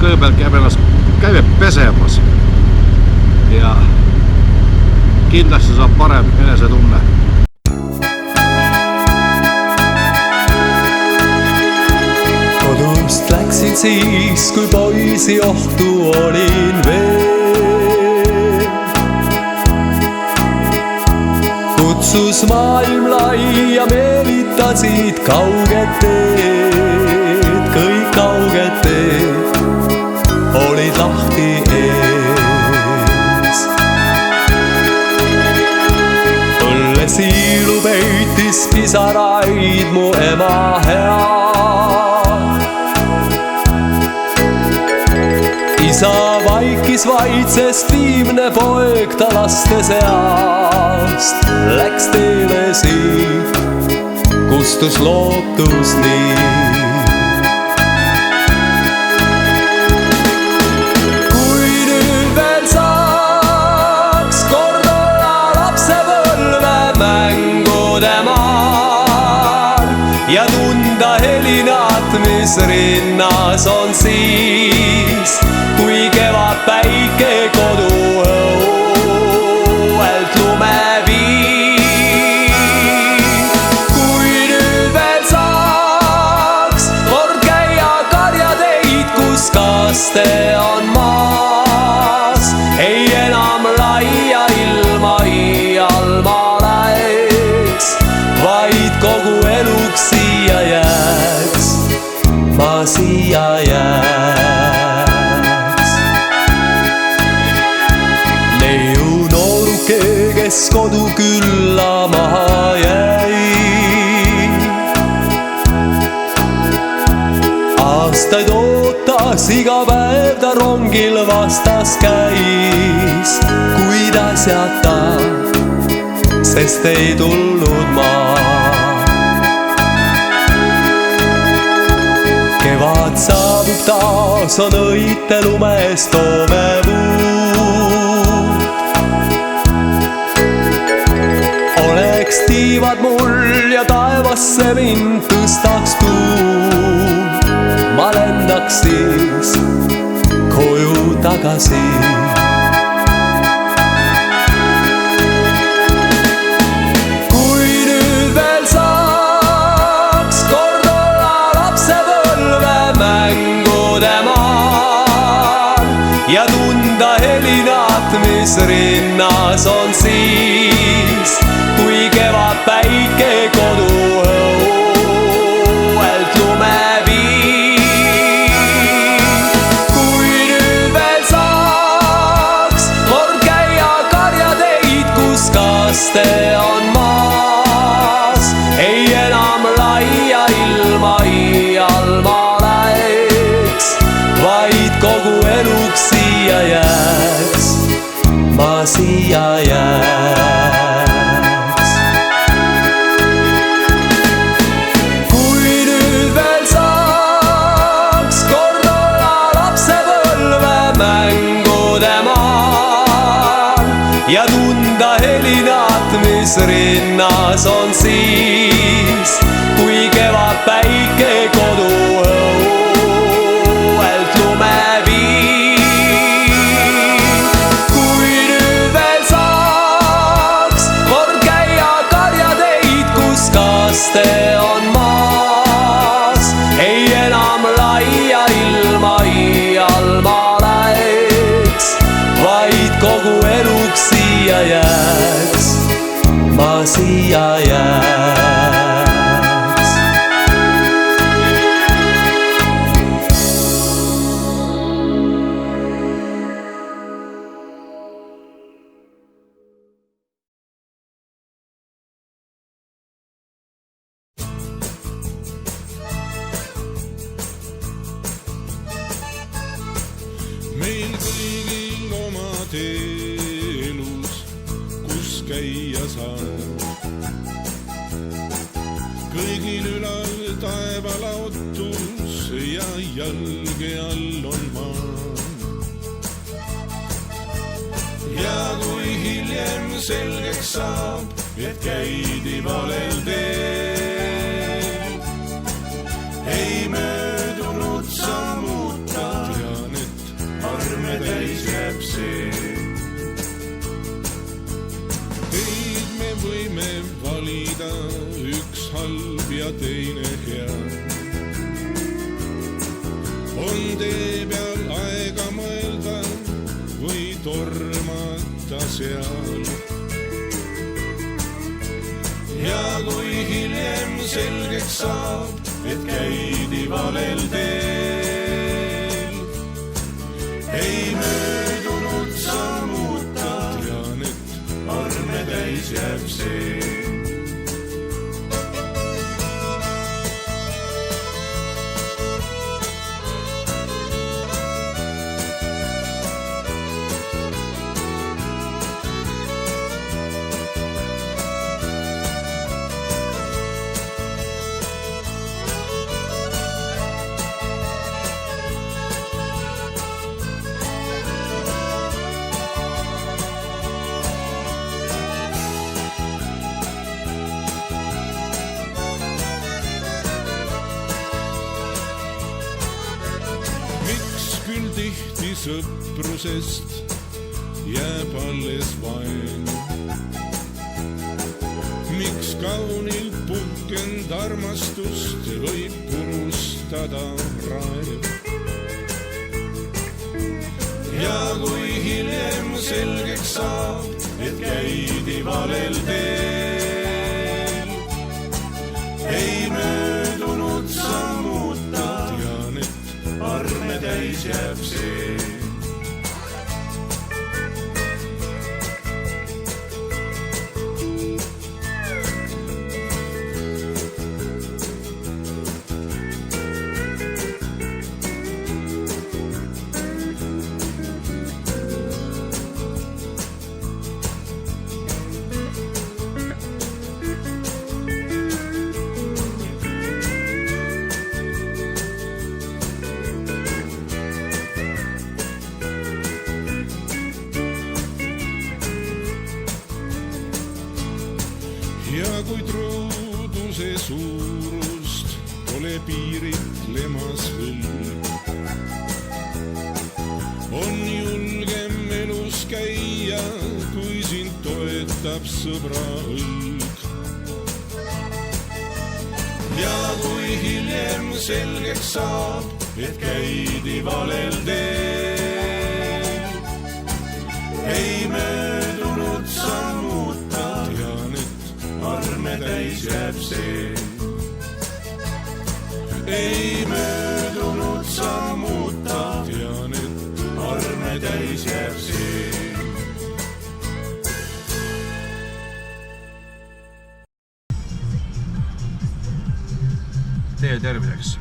kõigepealt käib pesemas ja kindlasti saab parem enesetunne. Kodust läksin siis, kui poisi ohtu olin veel. Kutsus maailm lai ja meelitasid kauged teed, kõik kauged teed olid lahti ees. Õllesiilu peitis pisaraid mu ema hea. Isa vaikis vaid, sest viimne poeg ta laste seast läks teele siit, kustus lootus nii. Kui nüüd veel saaks kord olla lapsepõlve mängude maal ja tunda helinat, mis rinnas on siis, kui kevad päike koduõuelt lume viib. Kui nüüd veel saaks kord käia karjateid, kus kaste on maas, ei enam laia ilma iial ma läheks, vaid kogu eluks siia jääks, ma siia jääks. Neiu nooruke, kes kodu külla maha jäi, aastaid ootas, iga päev ta rongil vastas käis, kuid asjata, sest ei tulnud maa. Kevad saabub taas, on õite lumes toome muud. Oleks tiivad mul ja taevasse mind tõstaks tuul, ma lendaks siis koju tagasi. Kui nüüd veel saaks kord olla lapsepõlve mängude maal ja tunda helinat, mis rinnas on siis, kui kevad päike koduõuelt lume viib. Kui nüüd veel saaks kord käia karjateid, kus kaste on maas, ei enam laia ilma iial ma läheks, vaid kogu eluks siia jääks, ma siia jääks. Kui nüüd veel saaks kord olla lapsepõlve mängude maal ja tunda helinat, mis rinnas on siis, kui kevad päike koduõuelt lume viib. Kui nüüd veel saaks kord käia karjateid, kus kaste on maas, ei enam laia ilma iial ma läheks, vaid kogu eluks siia jääks, ma siia jääks. Meil kõigil oma tee elus, kus käia saab. Kõigil ülal taevalaotus ja jalge all on maa. Ja kui hiljem selgeks saab, et käidi valel teel, ei möödunud sammuta, tean, et halb ja teine hea. On tee peal aega mõelda või tormata seal. Ja kui hiljem selgeks saab, et käidi valel teel, ei möödunud sammuta, tean, et arme täis jääb see. Küll tihti sõprusest jääb alles vaen. Miks kaunilt puhkend armastust võib purustada raev? Ja kui hiljem selgeks saab, et käidi valel teel, ei möödunud sammuta, tean, et arme täis jääb see. Ja kui truuduse suurust pole piiritlemas hõlg, on julgem elus käia, kui sind toetab sõbra õlg. Ja kui hiljem selgeks saab, et käidi valel teel, ei möödunud sammuta, tean, et arme täis jääb see. Ei möödunud sammuta, tean, et arme täis jääb see. Teie terviseks.